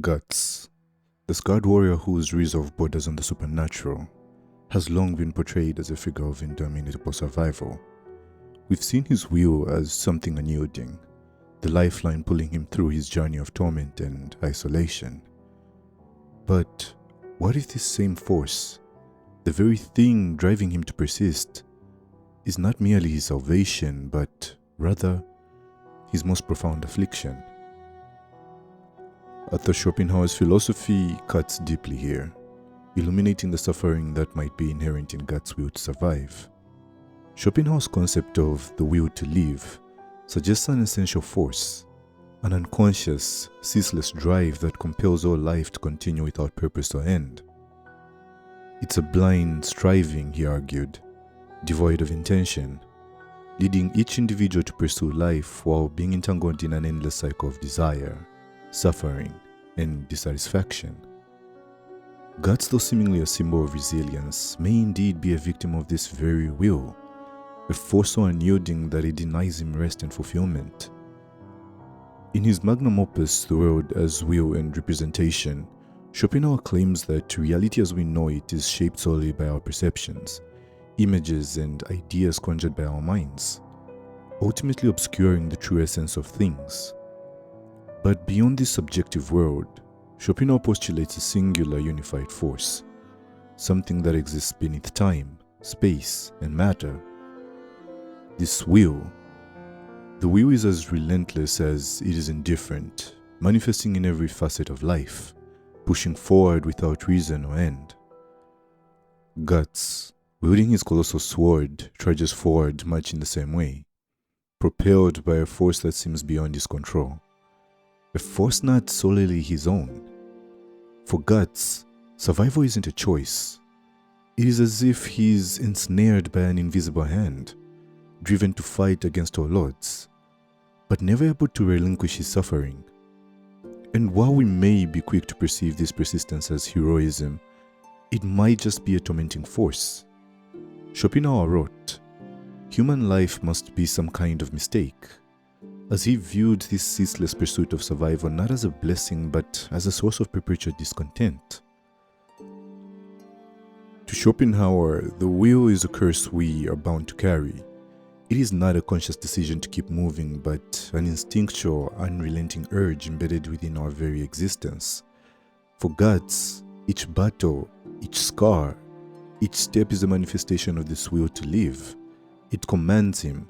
Guts, the scarred warrior whose resolve borders on the supernatural, has long been portrayed as a figure of indomitable survival. We've seen his will as something unyielding, the lifeline pulling him through his journey of torment and isolation. But what if this same force, the very thing driving him to persist, is not merely his salvation, but rather his most profound affliction? Arthur Schopenhauer's philosophy cuts deeply here, illuminating the suffering that might be inherent in Guts' will to survive. Schopenhauer's concept of the will to live suggests an essential force, an unconscious, ceaseless drive that compels all life to continue without purpose or end. It's a blind striving, he argued, devoid of intention, leading each individual to pursue life while being entangled in an endless cycle of desire, suffering, and dissatisfaction. Guts, though seemingly a symbol of resilience, may indeed be a victim of this very will, a force so unyielding that it denies him rest and fulfillment. In his magnum opus, The World as Will and Representation, Schopenhauer claims that reality as we know it is shaped solely by our perceptions, images, and ideas conjured by our minds, ultimately obscuring the true essence of things. But beyond this subjective world, Schopenhauer postulates a singular unified force, something that exists beneath time, space, and matter. This will. The will is as relentless as it is indifferent, manifesting in every facet of life, pushing forward without reason or end. Guts, wielding his colossal sword, trudges forward much in the same way, propelled by a force that seems beyond his control, a force not solely his own. For Guts, survival isn't a choice. It is as if he's ensnared by an invisible hand, driven to fight against all odds, but never able to relinquish his suffering. And while we may be quick to perceive this persistence as heroism, it might just be a tormenting force. Schopenhauer wrote, "Human life must be some kind of mistake," as he viewed this ceaseless pursuit of survival not as a blessing but as a source of perpetual discontent. To Schopenhauer, the will is a curse we are bound to carry. It is not a conscious decision to keep moving, but an instinctual, unrelenting urge embedded within our very existence. For Guts, each battle, each scar, each step is a manifestation of this will to live. It commands him,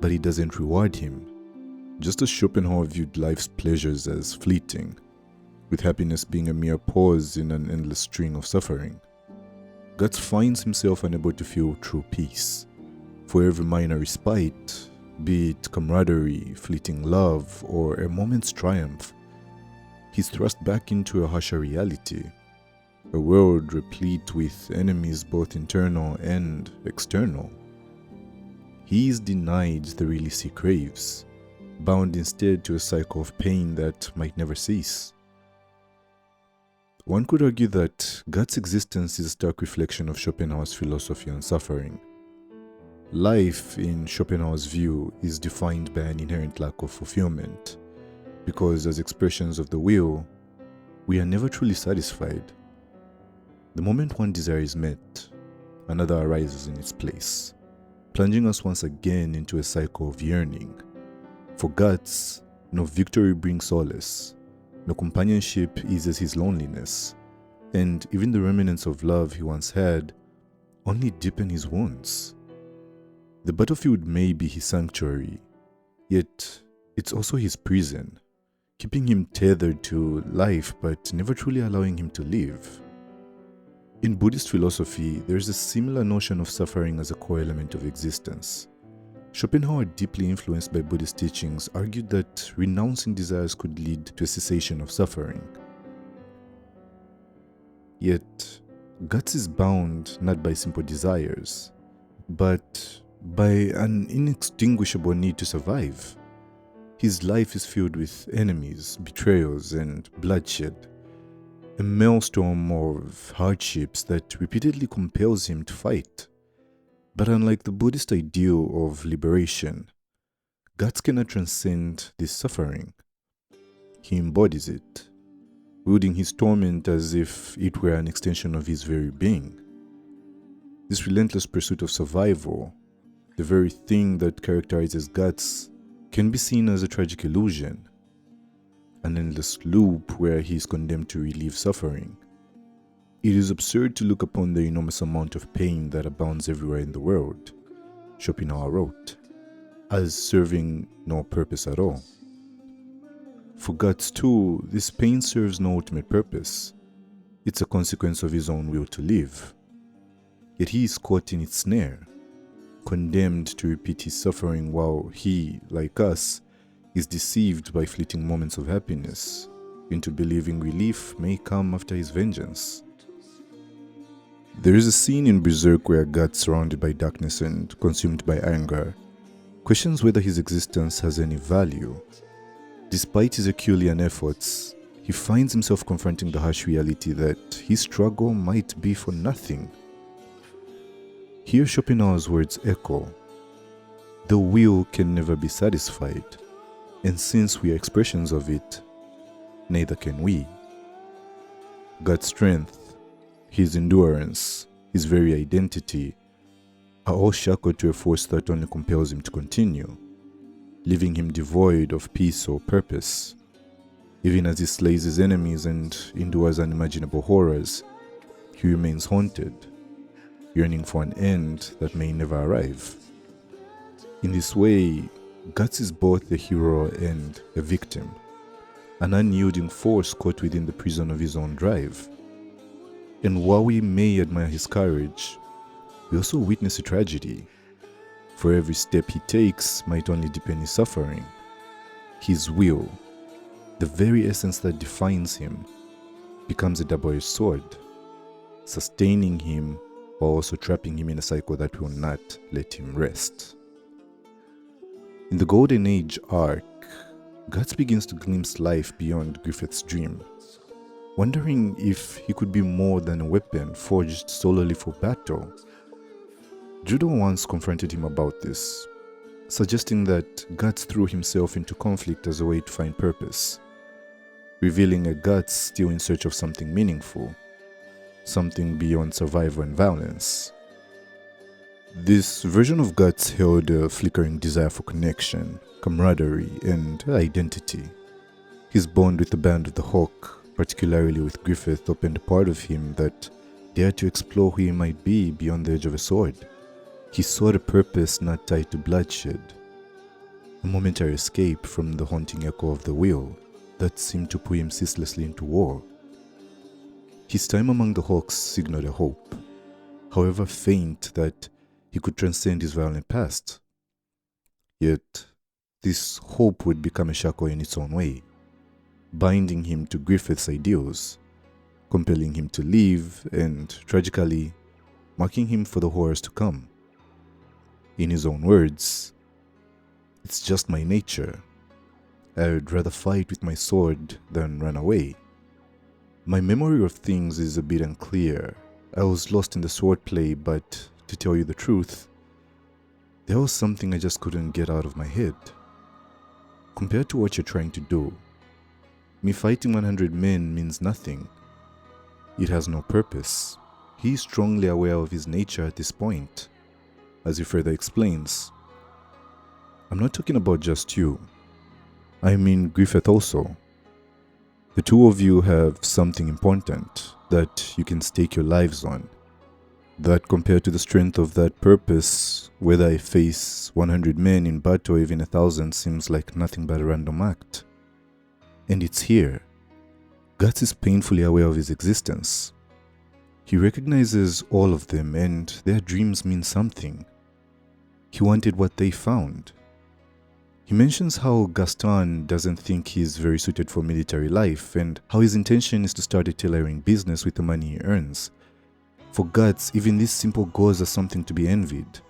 but it doesn't reward him. Just as Schopenhauer viewed life's pleasures as fleeting, with happiness being a mere pause in an endless string of suffering, Guts finds himself unable to feel true peace. For every minor respite, be it camaraderie, fleeting love, or a moment's triumph, he's thrust back into a harsher reality, a world replete with enemies both internal and external. He is denied the release he craves, bound instead to a cycle of pain that might never cease. One could argue that Guts' existence is a stark reflection of Schopenhauer's philosophy on suffering. Life, in Schopenhauer's view, is defined by an inherent lack of fulfillment, because as expressions of the will, we are never truly satisfied. The moment one desire is met, another arises in its place, plunging us once again into a cycle of yearning. For Guts, no victory brings solace, no companionship eases his loneliness, and even the remnants of love he once had only deepen his wounds. The battlefield may be his sanctuary, yet it's also his prison, keeping him tethered to life but never truly allowing him to live. In Buddhist philosophy, there is a similar notion of suffering as a core element of existence. Schopenhauer, deeply influenced by Buddhist teachings, argued that renouncing desires could lead to a cessation of suffering. Yet, Guts is bound not by simple desires, but by an inextinguishable need to survive. His life is filled with enemies, betrayals, and bloodshed, a maelstrom of hardships that repeatedly compels him to fight. But unlike the Buddhist ideal of liberation, Guts cannot transcend this suffering. He embodies it. wielding his torment as if it were an extension of his very being. This relentless pursuit of survival, the very thing that characterizes Guts, can be seen as a tragic illusion, an endless loop where he is condemned to relieve suffering. It is absurd to look upon the enormous amount of pain that abounds everywhere in the world, Schopenhauer wrote, as serving no purpose at all. For Guts too, this pain serves no ultimate purpose. It's a consequence of his own will to live. Yet he is caught in its snare, condemned to repeat his suffering while he, like us, is deceived by fleeting moments of happiness into believing relief may come after his vengeance. There is a scene in Berserk where Guts, surrounded by darkness and consumed by anger, questions whether his existence has any value. Despite his Herculean efforts, he finds himself confronting the harsh reality that his struggle might be for nothing. Here Schopenhauer's words echo. The will can never be satisfied, and since we are expressions of it, neither can we. God's strength, his endurance, his very identity, are all shackled to a force that only compels him to continue, leaving him devoid of peace or purpose. Even as he slays his enemies and endures unimaginable horrors, he remains haunted, yearning for an end that may never arrive. In this way, Guts is both a hero and a victim, an unyielding force caught within the prison of his own drive. And while we may admire his courage, we also witness a tragedy. For every step he takes might only deepen his suffering. His will, the very essence that defines him, becomes a double-edged sword, sustaining him while also trapping him in a cycle that will not let him rest. In the Golden Age arc, Guts begins to glimpse life beyond Griffith's dream, wondering if he could be more than a weapon forged solely for battle. Judo once confronted him about this, suggesting that Guts threw himself into conflict as a way to find purpose, revealing a Guts still in search of something meaningful, something beyond survival and violence. This version of Guts held a flickering desire for connection, camaraderie, and identity. His bond with the band of the Hawk, particularly with Griffith, opened a part of him that dared to explore who he might be beyond the edge of a sword. He sought a purpose not tied to bloodshed, a momentary escape from the haunting echo of the wheel that seemed to pull him ceaselessly into war. His time among the Hawks signaled a hope, however faint, that he could transcend his violent past. Yet, this hope would become a shackle in its own way, binding him to Griffith's ideals, compelling him to leave, and, tragically, marking him for the horrors to come. In his own words, "It's just my nature. I'd rather fight with my sword than run away. My memory of things is a bit unclear. I was lost in the swordplay, but to tell you the truth, there was something I just couldn't get out of my head. Compared to what you're trying to do, me fighting 100 men means nothing. It has no purpose." He is strongly aware of his nature at this point, as he further explains. "I'm not talking about just you. I mean Griffith also. The two of you have something important that you can stake your lives on, that compared to the strength of that purpose, whether I face 100 men in battle or even 1,000 seems like nothing but a random act. And it's here. Guts is painfully aware of his existence. He recognizes all of them, and their dreams mean something. He wanted what they found. He mentions how Gaston doesn't think he's very suited for military life, and how his intention is to start a tailoring business with the money he earns. For Guts, even these simple goals are something to be envied.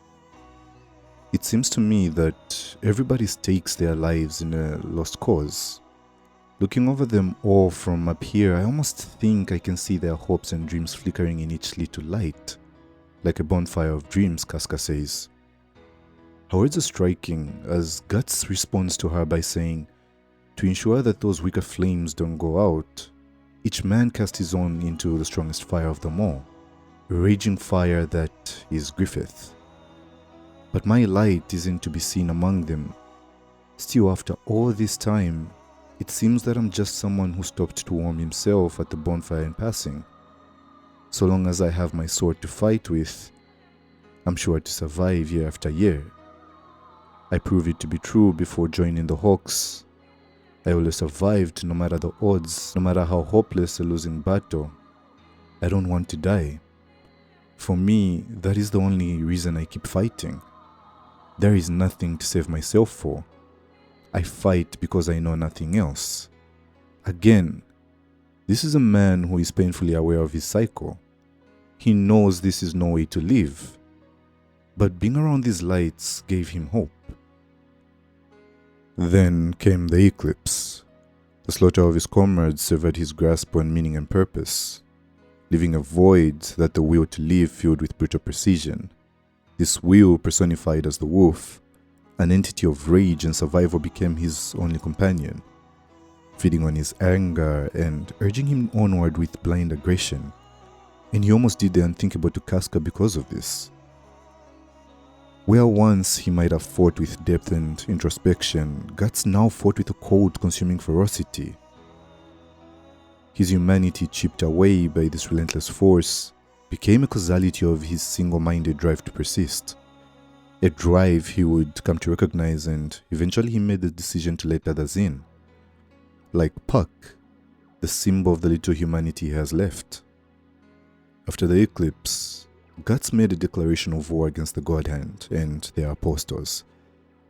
It seems to me that everybody stakes their lives in a lost cause. Looking over them all from up here, I almost think I can see their hopes and dreams flickering in each little light, like a bonfire of dreams," Casca says. Her words are striking as Guts responds to her by saying, "To ensure that those weaker flames don't go out, Each man cast his own into the strongest fire of them all, a raging fire that is Griffith. But my light isn't to be seen among them. Still, after all this time, it seems that I'm just someone who stopped to warm himself at the bonfire in passing. So long as I have my sword to fight with, I'm sure to survive year after year. I proved it to be true before joining the Hawks. I always survived no matter the odds, no matter how hopeless a losing battle. I don't want to die. For me, that is the only reason I keep fighting. There is nothing to save myself for. I fight because I know nothing else. Again, this is a man who is painfully aware of his cycle. He knows this is no way to live. But being around these lights gave him hope. Then came the eclipse. The slaughter of his comrades severed his grasp on meaning and purpose, leaving a void that the will to live filled with brutal precision. This will, personified as the wolf, an entity of rage and survival, became his only companion, feeding on his anger and urging him onward with blind aggression. And he almost did the unthinkable to Casca because of this. Where once he might have fought with depth and introspection, Guts now fought with a cold, consuming ferocity. His humanity, chipped away by this relentless force, became a causality of his single-minded drive to persist. A drive he would come to recognize, and eventually he made the decision to let others in. Like Puck, the symbol of the little humanity he has left. After the eclipse, Guts made a declaration of war against the God Hand and their apostles,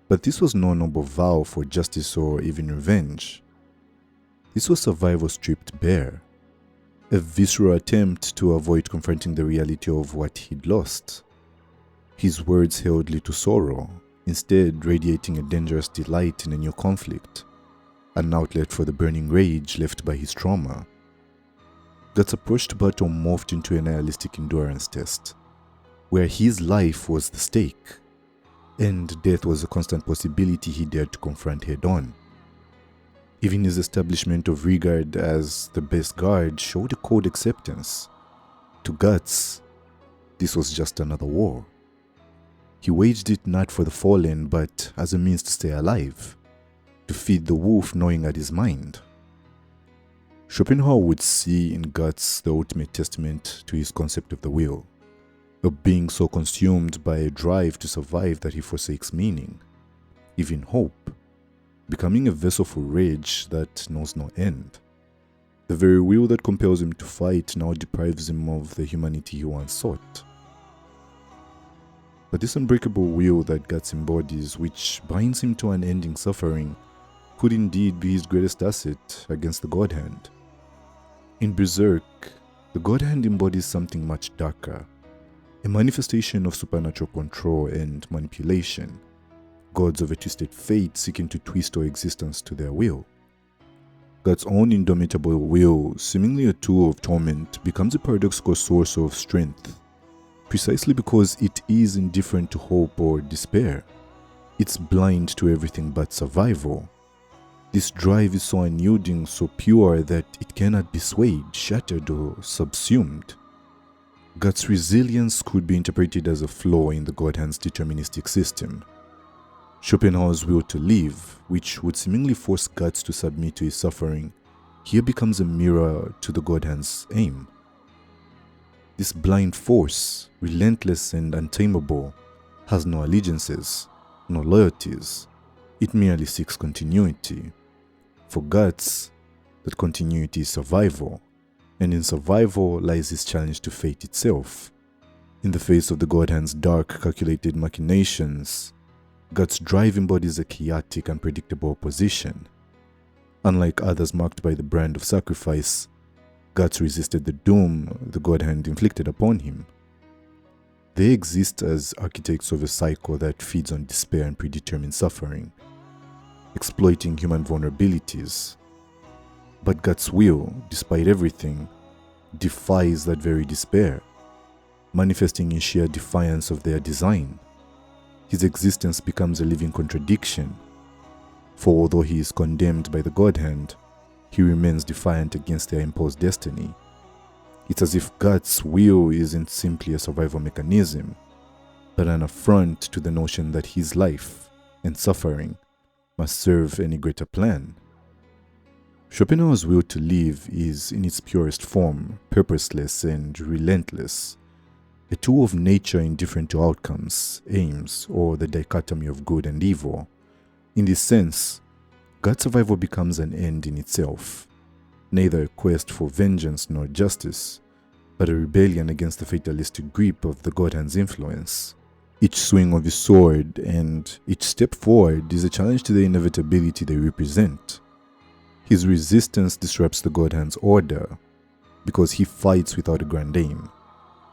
but this was no noble vow for justice or even revenge. This was survival stripped bare, a visceral attempt to avoid confronting the reality of what he'd lost. His words held little sorrow, instead radiating a dangerous delight in a new conflict, an outlet for the burning rage left by his trauma. Guts' approach to battle morphed into a nihilistic endurance test, where his life was the stake, and death was a constant possibility he dared to confront head-on. Even his establishment of regard as the best guard showed a cold acceptance. To Guts, this was just another war. He waged it not for the fallen, but as a means to stay alive, to feed the wolf gnawing at his mind. Schopenhauer would see in Guts the ultimate testament to his concept of the will, a being so consumed by a drive to survive that he forsakes meaning, even hope, becoming a vessel for rage that knows no end. The very will that compels him to fight now deprives him of the humanity he once sought. But this unbreakable will that Guts embodies, which binds him to unending suffering, could indeed be his greatest asset against the God Hand. In Berserk, the God Hand embodies something much darker, a manifestation of supernatural control and manipulation, gods of a twisted fate seeking to twist our existence to their will. Guts' own indomitable will, seemingly a tool of torment, becomes a paradoxical source of strength, precisely because it is indifferent to hope or despair. It's blind to everything but survival. This drive is so unyielding, so pure, that it cannot be swayed, shattered, or subsumed. Guts' resilience could be interpreted as a flaw in the God Hand's deterministic system. Schopenhauer's will to live, which would seemingly force Guts to submit to his suffering, here becomes a mirror to the God Hand's aim. This blind force, relentless and untamable, has no allegiances, no loyalties. It merely seeks continuity. For Guts, that continuity is survival, and in survival lies his challenge to fate itself. In the face of the God Hand's dark, calculated machinations, Guts' drive embodies a chaotic, unpredictable opposition. Unlike others marked by the brand of sacrifice, Guts resisted the doom the God Hand inflicted upon him. They exist as architects of a cycle that feeds on despair and predetermined suffering, exploiting human vulnerabilities. But Guts' will, despite everything, defies that very despair, manifesting in sheer defiance of their design. His existence becomes a living contradiction, for although he is condemned by the God Hand, he remains defiant against their imposed destiny. It's as if Guts' will isn't simply a survival mechanism, but an affront to the notion that his life and suffering must serve any greater plan. Schopenhauer's will to live is, in its purest form, purposeless and relentless, a tool of nature indifferent to outcomes, aims, or the dichotomy of good and evil. In this sense, God's survival becomes an end in itself, neither a quest for vengeance nor justice, but a rebellion against the fatalistic grip of the God-Hand's influence. Each swing of his sword and each step forward is a challenge to the inevitability they represent. His resistance disrupts the God-Hand's order because he fights without a grand aim.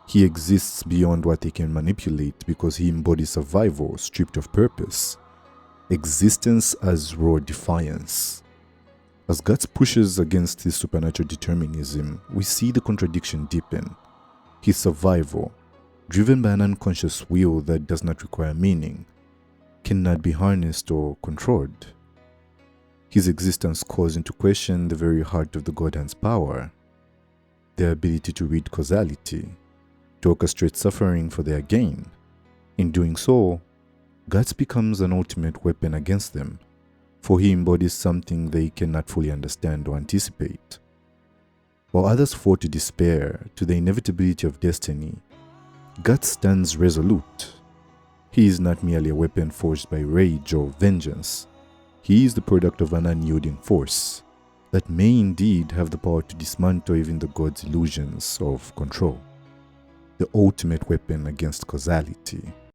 He exists beyond what they can manipulate because he embodies survival stripped of purpose. Existence as raw defiance. As Guts pushes against this supernatural determinism, we see the contradiction deepen. His survival, driven by an unconscious will that does not require meaning, cannot be harnessed or controlled. His existence calls into question the very heart of the God-Hand's power, their ability to read causality, to orchestrate suffering for their gain. In doing so, Guts becomes an ultimate weapon against them, for he embodies something they cannot fully understand or anticipate. While others fall to despair, to the inevitability of destiny, Guts stands resolute. He is not merely a weapon forged by rage or vengeance. He is the product of an unyielding force that may indeed have the power to dismantle even the gods' illusions of control. The ultimate weapon against causality.